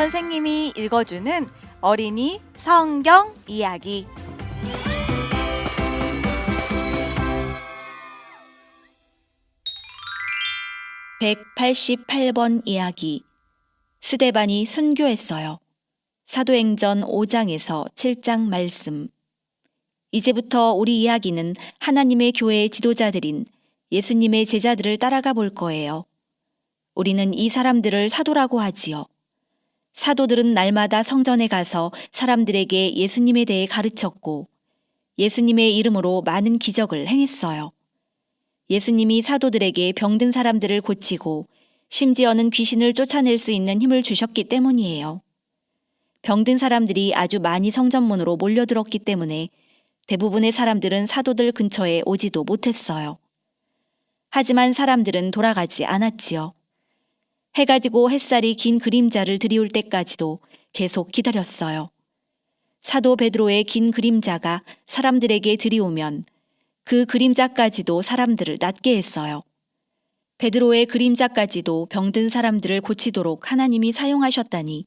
선생님이 읽어주는 어린이 성경 이야기. (188번) 이야기. 스데반이 순교했어요. 사도행전 5장에서 7장 말씀. 이제부터 우리 이야기는 하나님의 교회의 지도자들인 예수님의 제자들을 따라가 볼 거예요. 우리는 이 사람들을 사도라고 하지요. 사도들은 날마다 성전에 가서 사람들에게 예수님에 대해 가르쳤고 예수님의 이름으로 많은 기적을 행했어요. 예수님이 사도들에게 병든 사람들을 고치고 심지어는 귀신을 쫓아낼 수 있는 힘을 주셨기 때문이에요. 병든 사람들이 아주 많이 성전문으로 몰려들었기 때문에 대부분의 사람들은 사도들 근처에 오지도 못했어요. 하지만 사람들은 돌아가지 않았지요. 해가 지고 햇살이 긴 그림자를 드리울 때까지도 계속 기다렸어요. 사도 베드로의 긴 그림자가 사람들에게 드리우면 그 그림자까지도 사람들을 낫게 했어요. 베드로의 그림자까지도 병든 사람들을 고치도록 하나님이 사용하셨다니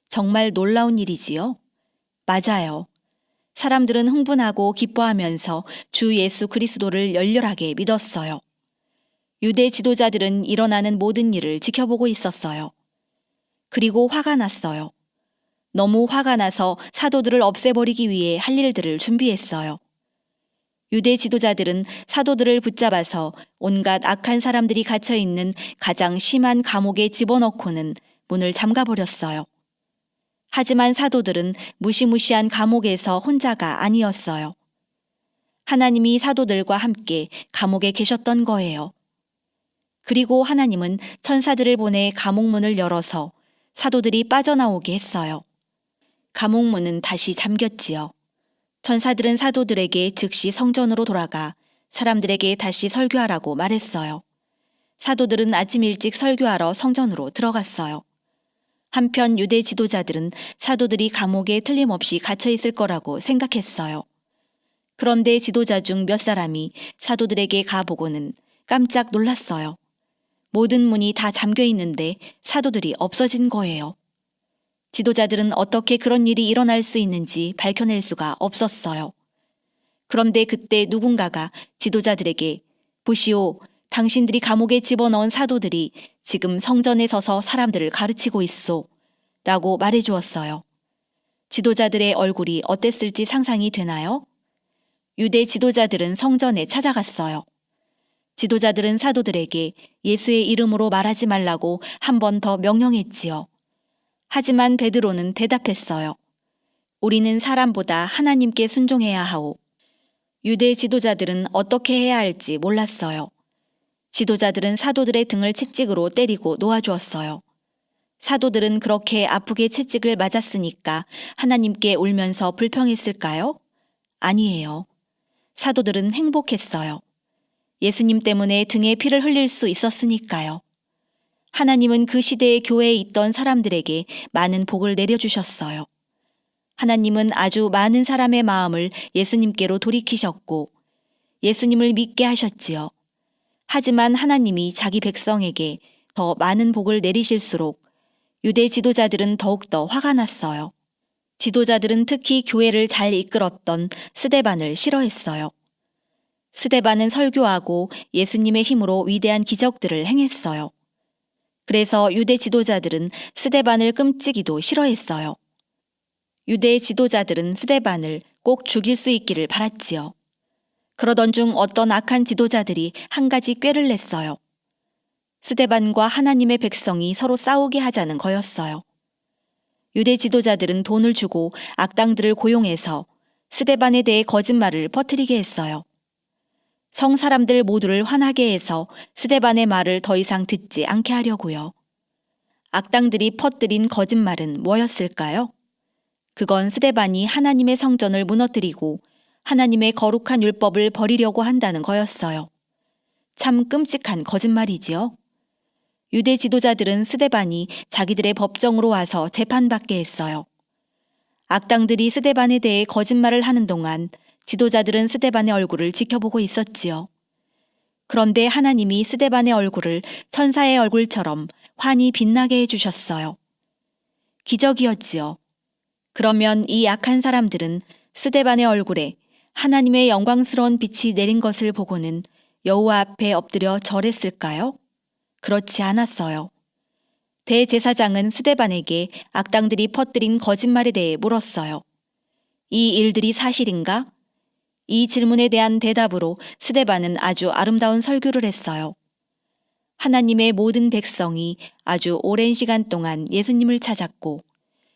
정말 놀라운 일이지요? 맞아요. 사람들은 흥분하고 기뻐하면서 주 예수 그리스도를 열렬하게 믿었어요. 유대 지도자들은 일어나는 모든 일을 지켜보고 있었어요. 그리고 화가 났어요. 너무 화가 나서 사도들을 없애버리기 위해 할 일들을 준비했어요. 유대 지도자들은 사도들을 붙잡아서 온갖 악한 사람들이 갇혀있는 가장 심한 감옥에 집어넣고는 문을 잠가버렸어요. 하지만 사도들은 무시무시한 감옥에서 혼자가 아니었어요. 하나님이 사도들과 함께 감옥에 계셨던 거예요. 그리고 하나님은 천사들을 보내 감옥문을 열어서 사도들이 빠져나오게 했어요. 감옥문은 다시 잠겼지요. 천사들은 사도들에게 즉시 성전으로 돌아가 사람들에게 다시 설교하라고 말했어요. 사도들은 아침 일찍 설교하러 성전으로 들어갔어요. 한편 유대 지도자들은 사도들이 감옥에 틀림없이 갇혀 있을 거라고 생각했어요. 그런데 지도자 중 몇 사람이 사도들에게 가보고는 깜짝 놀랐어요. 모든 문이 다 잠겨 있는데 사도들이 없어진 거예요. 지도자들은 어떻게 그런 일이 일어날 수 있는지 밝혀낼 수가 없었어요. 그런데 그때 누군가가 지도자들에게 보시오, 당신들이 감옥에 집어넣은 사도들이 지금 성전에 서서 사람들을 가르치고 있소 라고 말해주었어요. 지도자들의 얼굴이 어땠을지 상상이 되나요? 유대 지도자들은 성전에 찾아갔어요. 지도자들은 사도들에게 예수의 이름으로 말하지 말라고 한 번 더 명령했지요. 하지만 베드로는 대답했어요. 우리는 사람보다 하나님께 순종해야 하오. 유대 지도자들은 어떻게 해야 할지 몰랐어요. 지도자들은 사도들의 등을 채찍으로 때리고 놓아주었어요. 사도들은 그렇게 아프게 채찍을 맞았으니까 하나님께 울면서 불평했을까요? 아니에요. 사도들은 행복했어요. 예수님 때문에 등에 피를 흘릴 수 있었으니까요. 하나님은 그 시대의 교회에 있던 사람들에게 많은 복을 내려주셨어요. 하나님은 아주 많은 사람의 마음을 예수님께로 돌이키셨고 예수님을 믿게 하셨지요. 하지만 하나님이 자기 백성에게 더 많은 복을 내리실수록 유대 지도자들은 더욱더 화가 났어요. 지도자들은 특히 교회를 잘 이끌었던 스데반을 싫어했어요. 스데반은 설교하고 예수님의 힘으로 위대한 기적들을 행했어요. 그래서 유대 지도자들은 스데반을 끔찍이도 싫어했어요. 유대 지도자들은 스데반을 꼭 죽일 수 있기를 바랐지요. 그러던 중 어떤 악한 지도자들이 한 가지 꾀를 냈어요. 스데반과 하나님의 백성이 서로 싸우게 하자는 거였어요. 유대 지도자들은 돈을 주고 악당들을 고용해서 스데반에 대해 거짓말을 퍼뜨리게 했어요. 성 사람들 모두를 화나게 해서 스데반의 말을 더 이상 듣지 않게 하려고요. 악당들이 퍼뜨린 거짓말은 뭐였을까요? 그건 스데반이 하나님의 성전을 무너뜨리고 하나님의 거룩한 율법을 버리려고 한다는 거였어요. 참 끔찍한 거짓말이지요. 유대 지도자들은 스데반이 자기들의 법정으로 와서 재판받게 했어요. 악당들이 스데반에 대해 거짓말을 하는 동안 지도자들은 스데반의 얼굴을 지켜보고 있었지요. 그런데 하나님이 스데반의 얼굴을 천사의 얼굴처럼 환히 빛나게 해주셨어요. 기적이었지요. 그러면 이 약한 사람들은 스데반의 얼굴에 하나님의 영광스러운 빛이 내린 것을 보고는 여호와 앞에 엎드려 절했을까요? 그렇지 않았어요. 대제사장은 스데반에게 악당들이 퍼뜨린 거짓말에 대해 물었어요. 이 일들이 사실인가? 이 질문에 대한 대답으로 스데반은 아주 아름다운 설교를 했어요. 하나님의 모든 백성이 아주 오랜 시간 동안 예수님을 찾았고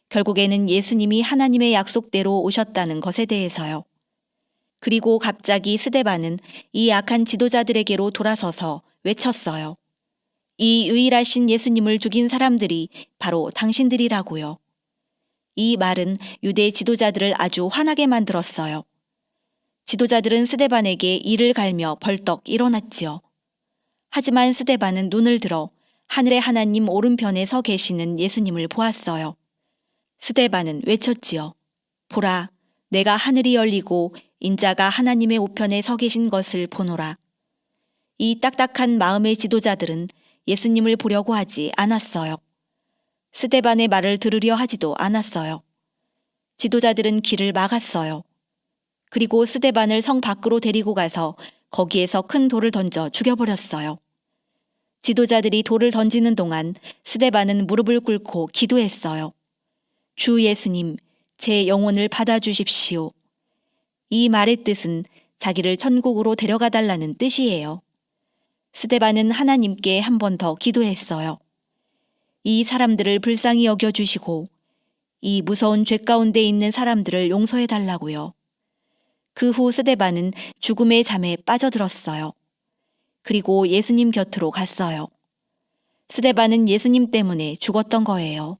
결국에는 예수님이 하나님의 약속대로 오셨다는 것에 대해서요. 그리고 갑자기 스데반은 이 악한 지도자들에게로 돌아서서 외쳤어요. 이 유일하신 예수님을 죽인 사람들이 바로 당신들이라고요. 이 말은 유대 지도자들을 아주 화나게 만들었어요. 지도자들은 스데반에게 이를 갈며 벌떡 일어났지요. 하지만 스데반은 눈을 들어 하늘의 하나님 오른편에 서 계시는 예수님을 보았어요. 스데반은 외쳤지요. 보라, 내가 하늘이 열리고 인자가 하나님의 우편에 서 계신 것을 보노라. 이 딱딱한 마음의 지도자들은 예수님을 보려고 하지 않았어요. 스데반의 말을 들으려 하지도 않았어요. 지도자들은 귀를 막았어요. 그리고 스데반을 성 밖으로 데리고 가서 거기에서 큰 돌을 던져 죽여버렸어요. 지도자들이 돌을 던지는 동안 스데반은 무릎을 꿇고 기도했어요. 주 예수님, 제 영혼을 받아주십시오. 이 말의 뜻은 자기를 천국으로 데려가 달라는 뜻이에요. 스데반은 하나님께 한 번 더 기도했어요. 이 사람들을 불쌍히 여겨주시고 이 무서운 죄 가운데 있는 사람들을 용서해 달라고요. 그 후 스데반은 죽음의 잠에 빠져들었어요. 그리고 예수님 곁으로 갔어요. 스데반은 예수님 때문에 죽었던 거예요.